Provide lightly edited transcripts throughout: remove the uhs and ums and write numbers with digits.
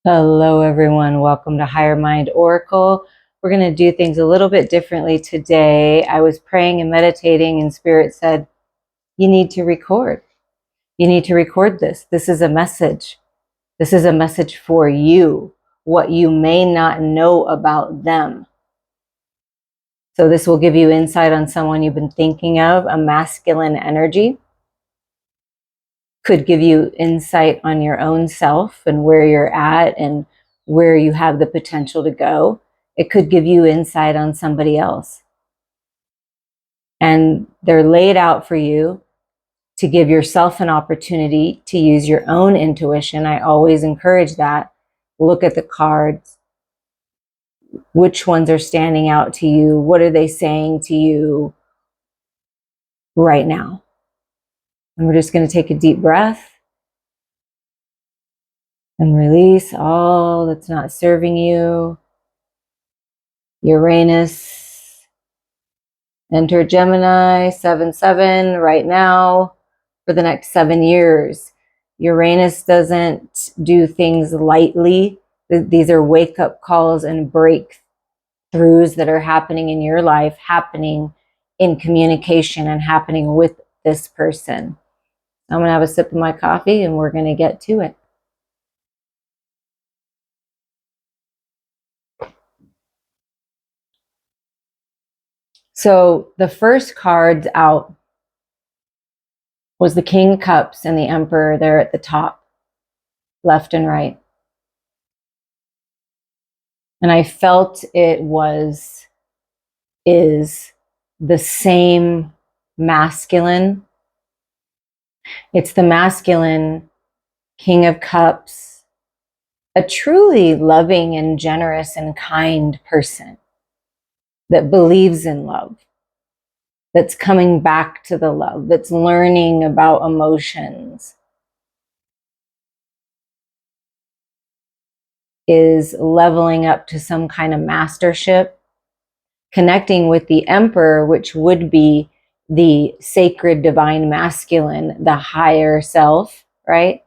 Hello, everyone. Welcome to Higher Mind Oracle. We're going to do things a little bit differently today. I was praying and meditating, and Spirit said, you need to record. You need to record this. This is a message. This is a message for you, what you may not know about them. So this will give you insight on someone you've been thinking of, a masculine energy. Could give you insight on your own self and where you're at and where you have the potential to go. It could give you insight on somebody else. And they're laid out for you to give yourself an opportunity to use your own intuition. I always encourage that. Look at the cards. Which ones are standing out to you? What are they saying to you right now? And we're just going to take a deep breath and release all that's not serving you. Uranus, enter Gemini, 7-7 right now for the next 7 years. Uranus doesn't do things lightly. These are wake-up calls and breakthroughs that are happening in your life, happening in communication and happening with this person. I'm going to have a sip of my coffee and we're going to get to it. So the first cards out was the King of Cups and the Emperor there at the top, left and right. And I felt it is the same masculine. It's the masculine King of Cups, a truly loving and generous and kind person that believes in love, that's coming back to the love, that's learning about emotions, is leveling up to some kind of mastership, connecting with the Emperor, which would be the sacred divine masculine, the higher self, right?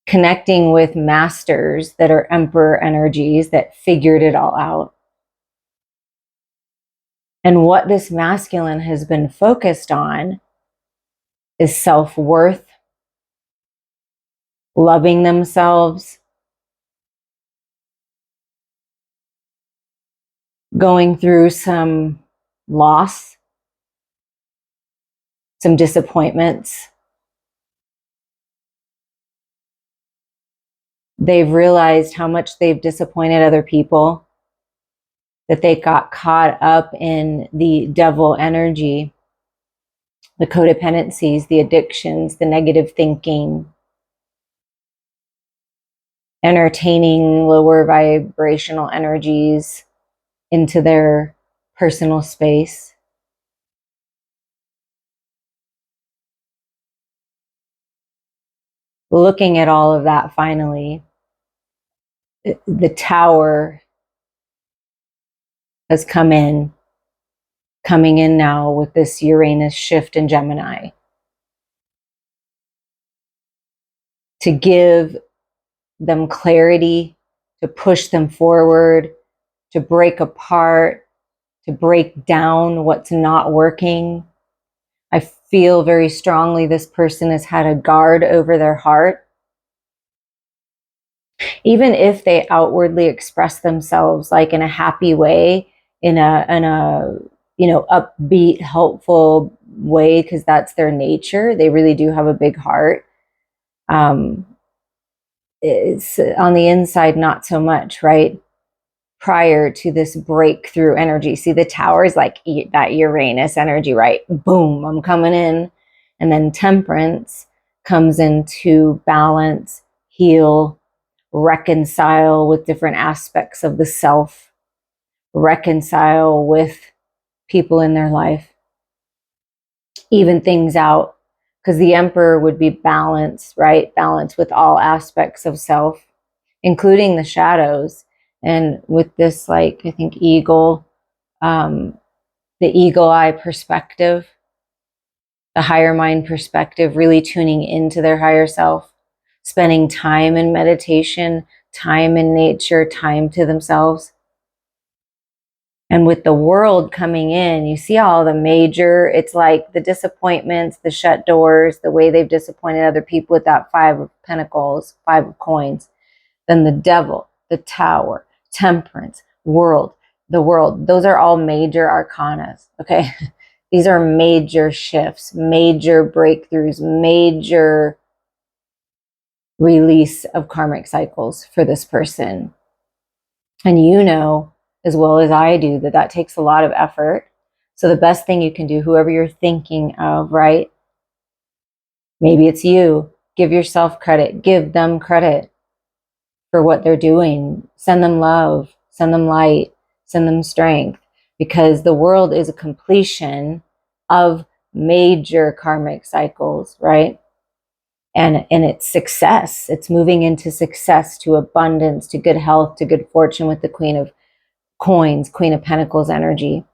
Connecting with masters that are Emperor energies that figured it all out. And what this masculine has been focused on is self-worth, loving themselves, going through some loss, some disappointments. They've realized how much they've disappointed other people, that they got caught up in the devil energy, the codependencies, the addictions, the negative thinking, entertaining lower vibrational energies into their personal space. Looking at all of that, finally, the Tower has coming in now with this Uranus shift in Gemini to give them clarity, to push them forward, to break apart, to break down what's not working. I feel very strongly this person has had a guard over their heart. Even if they outwardly express themselves like in a happy way, in a upbeat, helpful way, because that's their nature. They really do have a big heart. It's on the inside, not so much, right? Prior to this breakthrough energy. See, the Tower is like that Uranus energy, right? Boom, I'm coming in. And then Temperance comes into balance, heal, reconcile with different aspects of the self, reconcile with people in their life, even things out. Because the Emperor would be balance, right? Balance with all aspects of self, including the shadows. And with this, like, I think eagle, the eagle eye perspective, the higher mind perspective, really tuning into their higher self. spending time in meditation, time in nature, time to themselves. And with the world coming in, you see all the major, it's like the disappointments, the shut doors, the way they've disappointed other people with that 5 of Pentacles, 5 of Coins. Then the Devil, the Tower, Temperance, World, the World. Those are all major arcanas, okay? These are major shifts, major breakthroughs, major release of karmic cycles for this person. And you know as well as I do that that takes a lot of effort. So the best thing you can do, whoever you're thinking of, right? Maybe it's you. Give yourself credit. Give them credit for what they're doing. Send them love. Send them light. Send them strength. Because the world is a completion of major karmic cycles, right? And it's success. It's moving into success, to abundance, to good health, to good fortune with the Queen of Coins, Queen of Pentacles energy.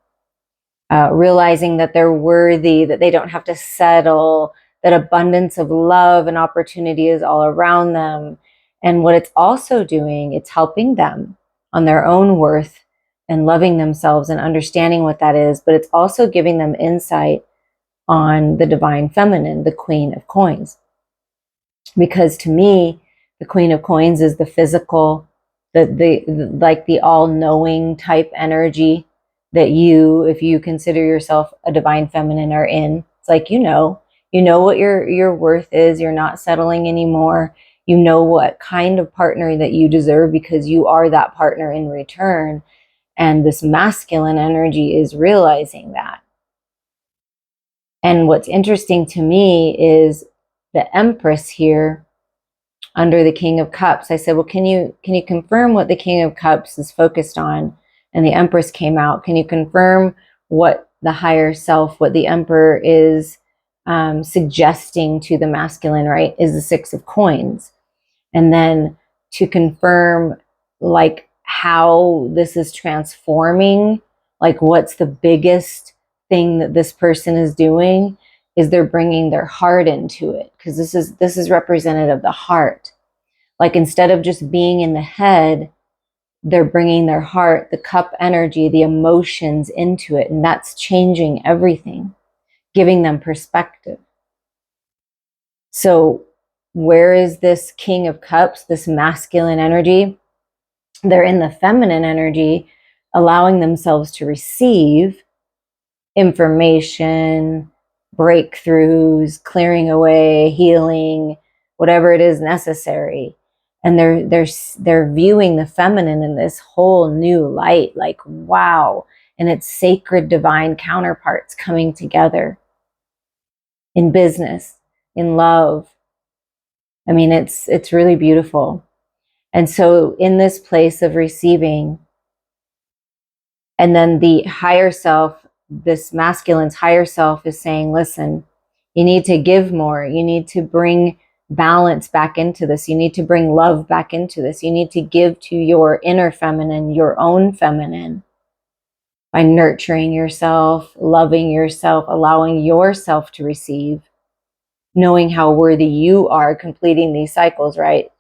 Realizing that they're worthy, that they don't have to settle, that abundance of love and opportunity is all around them. And what it's also doing, it's helping them on their own worth and loving themselves and understanding what that is. But it's also giving them insight on the divine feminine, the Queen of Coins. Because to me, the Queen of Coins is the physical, like the all-knowing type energy that you, if you consider yourself a divine feminine, are in. It's like, you know what your worth is. You're not settling anymore. You know what kind of partner that you deserve because you are that partner in return. And this masculine energy is realizing that. And what's interesting to me is the Empress here under the King of Cups. I said, well, can you confirm what the King of Cups is focused on? And the Empress came out. Can you confirm what the higher self, what the Emperor is suggesting to the masculine, right, is the 6 of Coins. And then to confirm like how this is transforming, like what's the biggest thing that this person is doing, is they're bringing their heart into it, because this is representative of the heart. Like instead of just being in the head, they're bringing their heart, the cup energy, the emotions into it, and that's changing everything, giving them perspective. So where is this King of Cups, this masculine energy? They're in the feminine energy, allowing themselves to receive information, breakthroughs, clearing away, healing, whatever it is necessary. And they're viewing the feminine in this whole new light, like, wow. And it's sacred divine counterparts coming together in business, in love. I mean, it's really beautiful. And so in this place of receiving, and then the higher self, this masculine's higher self is saying, listen, you need to give more. You need to bring balance back into this. You need to bring love back into this. You need to give to your inner feminine, your own feminine, by nurturing yourself, loving yourself, allowing yourself to receive, knowing how worthy you are, completing these cycles, right,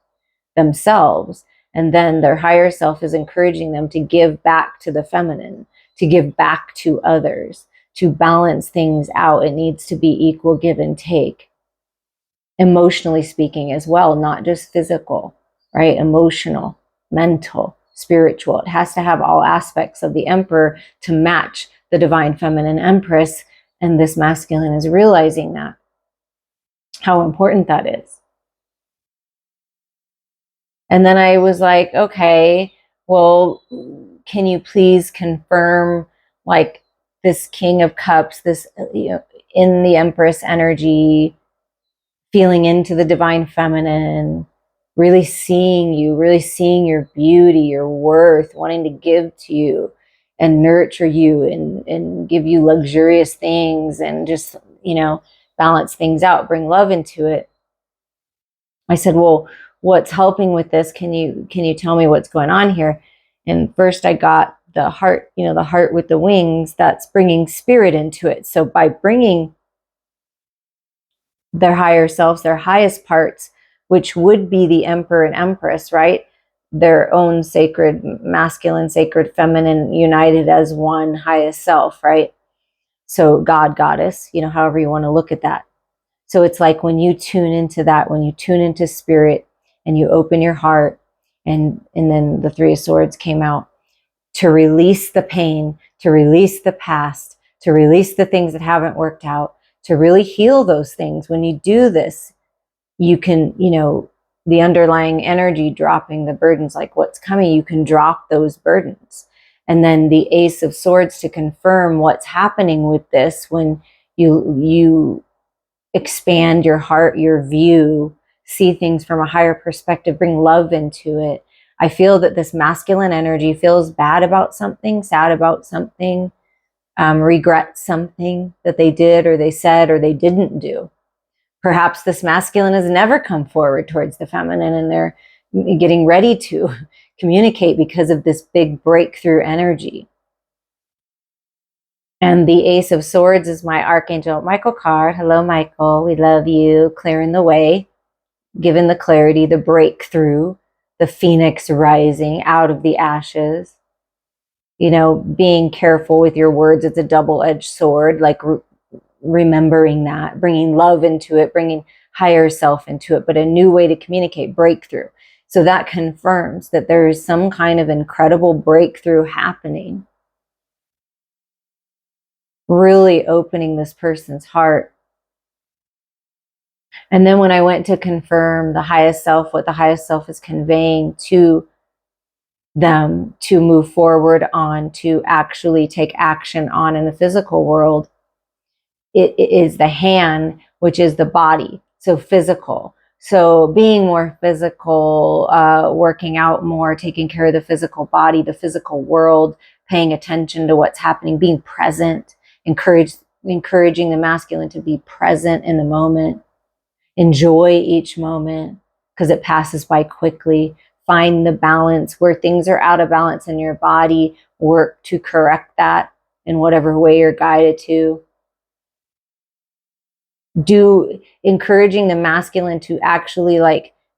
themselves. And then their higher self is encouraging them to give back to the feminine, to give back to others, to balance things out. It needs to be equal give and take, emotionally speaking as well, not just physical, right? Emotional, mental, spiritual. It has to have all aspects of the Emperor to match the divine feminine Empress. And this masculine is realizing that, how important that is. And then I was like, okay, well, can you please confirm like this King of Cups, this, in the Empress energy, feeling into the divine feminine, really seeing you, really seeing your beauty, your worth, wanting to give to you and nurture you and give you luxurious things and just, balance things out, bring love into it. I said, well, what's helping with this? Can you tell me what's going on here? And first I got the heart, the heart with the wings, that's bringing spirit into it. So by bringing their higher selves, their highest parts which would be the emperor and empress, right? Their own sacred masculine, sacred feminine, united as one highest self, right? So God, goddess, however you want to look at that. So it's like when you tune into that, when you tune into spirit and you open your heart, and then the Three of Swords came out, to release the pain, to release the past, to release the things that haven't worked out, to really heal those things. When you do this, you can, the underlying energy dropping the burdens, like what's coming, you can drop those burdens. And then the Ace of Swords to confirm what's happening with this. When you expand your heart, your view, see things from a higher perspective, bring love into it. I feel that this masculine energy feels bad about something, sad about something, regrets something that they did or they said or they didn't do. Perhaps this masculine has never come forward towards the feminine, and they're getting ready to communicate because of this big breakthrough energy. And the Ace of Swords is my Archangel Michael card. Hello, Michael. We love you. Clearing the way, giving the clarity, the breakthrough, the phoenix rising out of the ashes. Being careful with your words. It's a double-edged sword, like remembering that, bringing love into it, bringing higher self into it, but a new way to communicate, breakthrough. So that confirms that there is some kind of incredible breakthrough happening. Really opening this person's heart. And then when I went to confirm the highest self, what the highest self is conveying to them to move forward on, to actually take action on in the physical world, it is the hand, which is the body. So physical. So being more physical, working out more, taking care of the physical body, the physical world, paying attention to what's happening, being present, encouraging the masculine to be present in the moment. Enjoy each moment because it passes by quickly. Find the balance where things are out of balance in your body. Work to correct that in whatever way you're guided to. Encouraging the masculine to actually,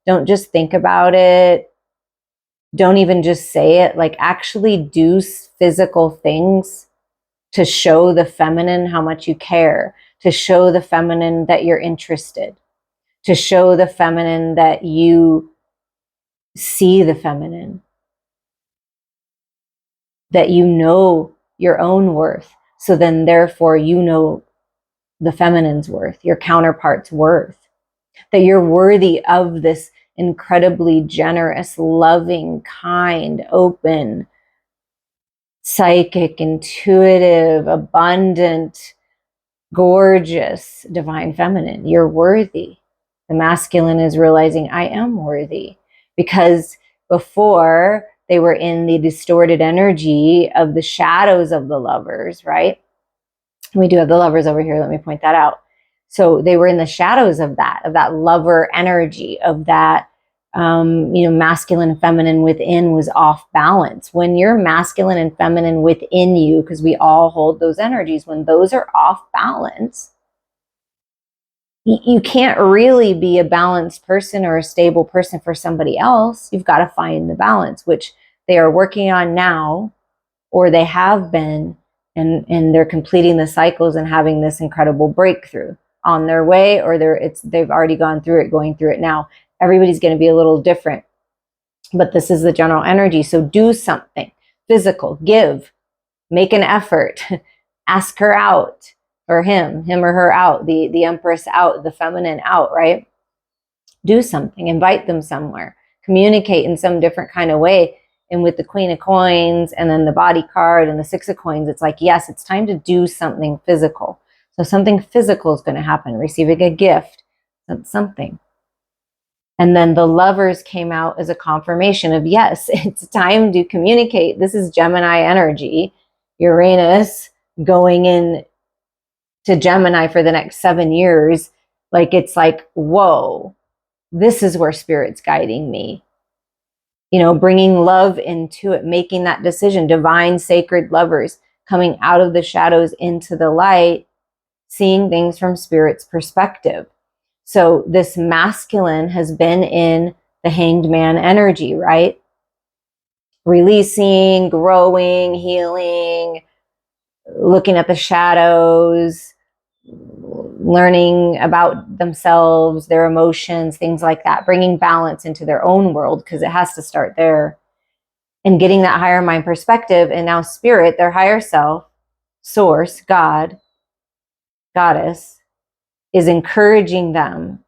don't just think about it. Don't even just say it. Actually do physical things to show the feminine how much you care, to show the feminine that you're interested, to show the feminine that you see the feminine, that you know your own worth. So then therefore you know the feminine's worth, your counterpart's worth, that you're worthy of this incredibly generous, loving, kind, open, psychic, intuitive, abundant, gorgeous, divine feminine. You're worthy. The masculine is realizing, I am worthy. Because before, they were in the distorted energy of the shadows of the lovers, right? We do have the lovers over here. Let me point that out. So they were in the shadows of that lover energy, of that, masculine and feminine within was off balance. When you're masculine and feminine within you, because we all hold those energies, when those are off balance, you can't really be a balanced person or a stable person for somebody else. You've got to find the balance, which they are working on now, or they have been, and they're completing the cycles and having this incredible breakthrough on their way, or they've already gone through it, going through it now. Everybody's going to be a little different, but this is the general energy. So do something physical, give, make an effort, ask her out, or him or her out, the empress out, the feminine out, right? Do something, invite them somewhere, communicate in some different kind of way. And with the Queen of Coins and then the body card and the Six of Coins, it's like, yes, it's time to do something physical. So something physical is going to happen, receiving a gift, something. And then the lovers came out as a confirmation of, yes, it's time to communicate. This is Gemini energy, Uranus going in to Gemini for the next 7 years. It's like, whoa, this is where spirit's guiding me. Bringing love into it, making that decision, divine, sacred lovers coming out of the shadows into the light, seeing things from spirit's perspective. So this masculine has been in the hanged man energy, right? Releasing, growing, healing, looking at the shadows, learning about themselves, their emotions, things like that, bringing balance into their own world, because it has to start there, and getting that higher mind perspective. And now spirit, their higher self, source, God, goddess, is encouraging them,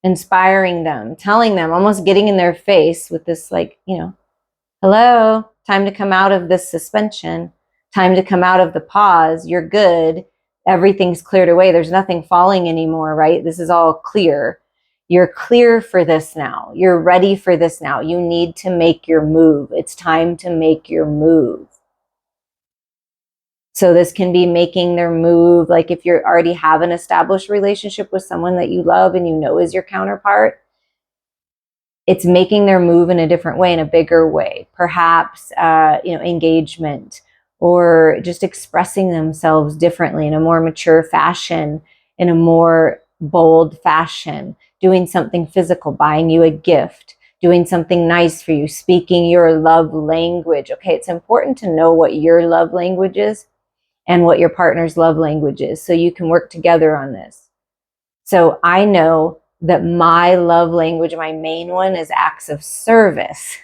inspiring them, telling them, almost getting in their face with this, like, hello, time to come out of this suspension, time to come out of the pause. You're good. Everything's cleared away. There's nothing falling anymore, right? This is all clear. You're clear for this now. You're ready for this now. You need to make your move. It's time to make your move. So this can be making their move. Like if you already have an established relationship with someone that you love and is your counterpart, it's making their move in a different way, in a bigger way, perhaps, engagement, or just expressing themselves differently in a more mature fashion, in a more bold fashion, doing something physical, buying you a gift, doing something nice for you, speaking your love language. Okay, it's important to know what your love language is and what your partner's love language is, so you can work together on this. So I know that my love language, my main one, is acts of service.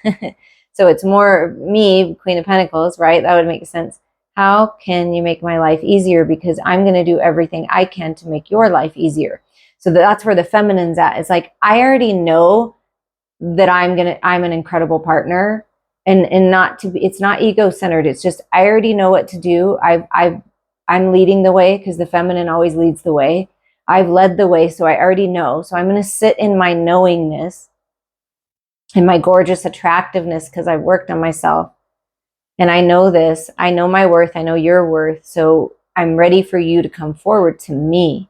So it's more me, Queen of Pentacles, right? That would make sense. How can you make my life easier? Because I'm going to do everything I can to make your life easier. So that's where the feminine's at. It's like, I already know that I'm an incredible partner, and it's not ego-centered. It's just, I already know what to do. I'm leading the way, because the feminine always leads the way. I've led the way, so I already know. So I'm going to sit in my knowingness, in my gorgeous attractiveness, because I've worked on myself. And I know this. I know my worth. I know your worth. So I'm ready for you to come forward to me,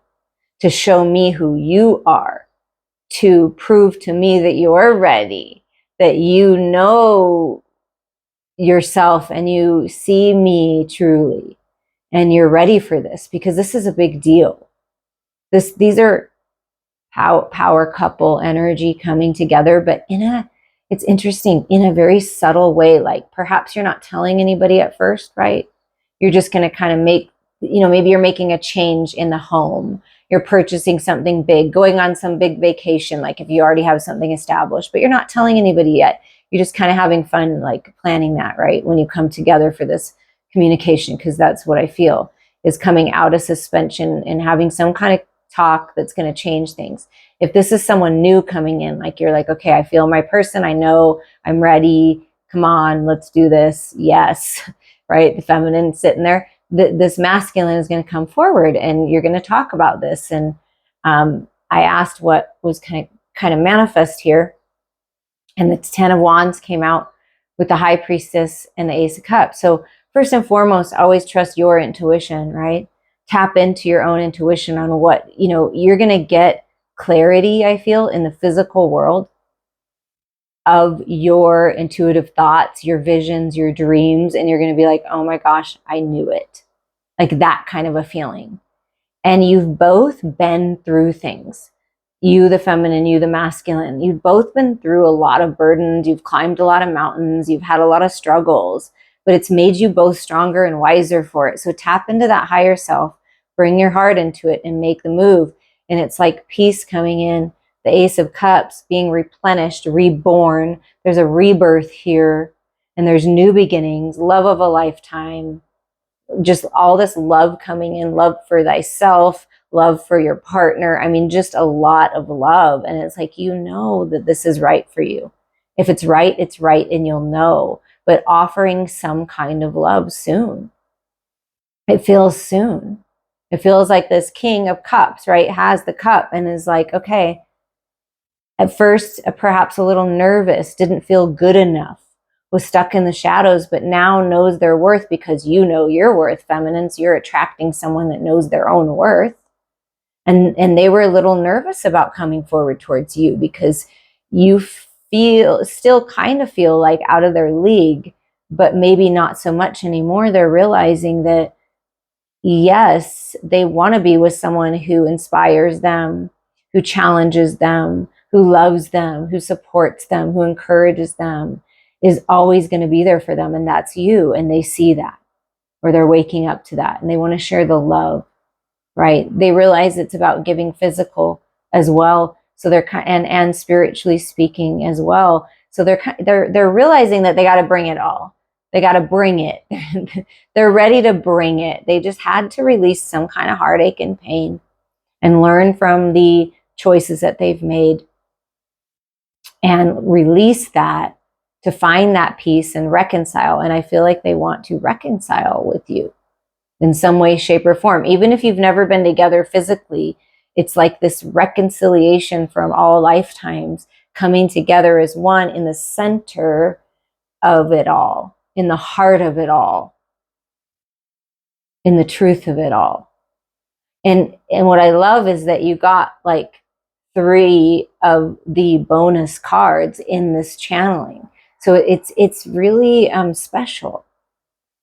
to show me who you are, to prove to me that you're ready, that you know yourself and you see me truly, and you're ready for this, because this is a big deal. These are power couple energy coming together, but it's interesting, in a very subtle way. Like perhaps you're not telling anybody at first, right? You're just going to kind of make, maybe you're making a change in the home. You're purchasing something big, going on some big vacation, like if you already have something established, but you're not telling anybody yet. You're just kind of having fun, like planning that, right? When you come together for this communication, because that's what I feel is coming out of suspension and having some kind of talk that's going to change things. If this is someone new coming in, like you're like, okay, I feel my person. I know I'm ready. Come on, let's do this. Yes. Right. The feminine sitting there, this masculine is going to come forward, and you're going to talk about this. And I asked what was kind of manifest here. And the 10 of Wands came out with the High Priestess and the Ace of Cups. So first and foremost, always trust your intuition, right? Tap into your own intuition on what, you're going to get clarity, I feel, in the physical world of your intuitive thoughts, your visions, your dreams. And you're going to be like, oh my gosh, I knew it. Like that kind of a feeling. And you've both been through things. You, the feminine, you, the masculine. You've both been through a lot of burdens. You've climbed a lot of mountains. You've had a lot of struggles, but it's made you both stronger and wiser for it. So tap into that higher self, bring your heart into it, and make the move. And it's like peace coming in, the Ace of Cups being replenished, reborn. There's a rebirth here, and there's new beginnings, love of a lifetime, just all this love coming in, love for thyself, love for your partner. I mean, just a lot of love. And it's like, that this is right for you. If it's right, and you'll know. But offering some kind of love soon. It feels soon. It feels like this King of Cups, right, has the cup and is like, okay, at first, perhaps a little nervous, didn't feel good enough, was stuck in the shadows, but now knows their worth, because you know your worth, feminine. So you're attracting someone that knows their own worth. And they were a little nervous about coming forward towards you, because you still kind of feel like out of their league, but maybe not so much anymore. They're realizing that, yes, they want to be with someone who inspires them, who challenges them, who loves them, who supports them, who encourages them, is always going to be there for them. And that's you. And they see that, or they're waking up to that, and they want to share the love, right? They realize it's about giving physical as well. So they're and spiritually speaking as well. So they're realizing that they got to bring it all. They got to bring it. They're ready to bring it. They just had to release some kind of heartache and pain and learn from the choices that they've made and release that to find that peace and reconcile. And I feel like they want to reconcile with you in some way, shape, or form. Even if you've never been together physically, it's like this reconciliation from all lifetimes coming together as one in the center of it all, in the heart of it all, in the truth of it all. And what I love is that you got like 3 of the bonus cards in this channeling. So it's really special.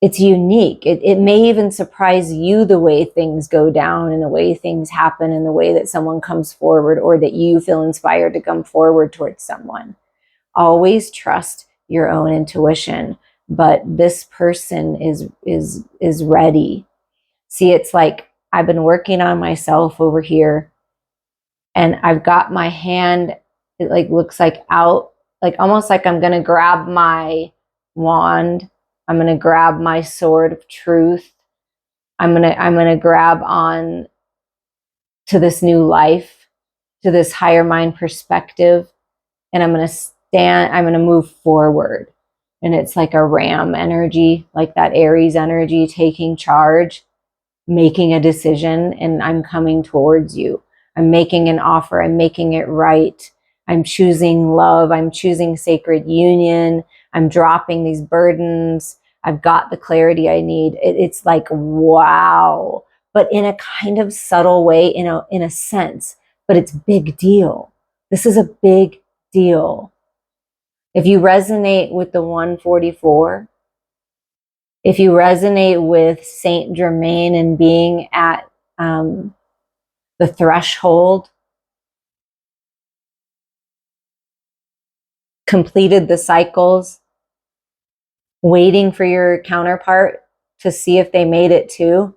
It's unique. It may even surprise you the way things go down and the way things happen and the way that someone comes forward, or that you feel inspired to come forward towards someone. Always trust your own intuition, but this person is ready. See, it's like I've been working on myself over here, and I've got my hand, it like looks like out, like almost like I'm going to grab my wand. I'm going to grab my sword of truth. I'm going to grab on to this new life, to this higher mind perspective. And I'm going to move forward. And it's like a ram energy, like that Aries energy, taking charge, making a decision, and I'm coming towards you. I'm making an offer. I'm making it right. I'm choosing love. I'm choosing sacred union. I'm dropping these burdens. I've got the clarity I need. It's like, wow, but in a kind of subtle way, in a sense, but it's big deal. This is a big deal. If you resonate with the 144, if you resonate with Saint Germain and being at the threshold, completed the cycles, waiting for your counterpart to see if they made it too,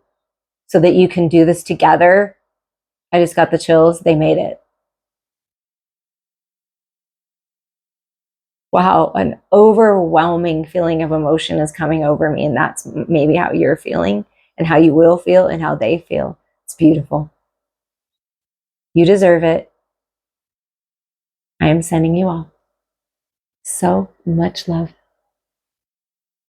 so that you can do this together. I just got the chills. They made it. Wow, an overwhelming feeling of emotion is coming over me, and that's maybe how you're feeling and how you will feel and how they feel. It's beautiful. You deserve it. I am sending you all so much love.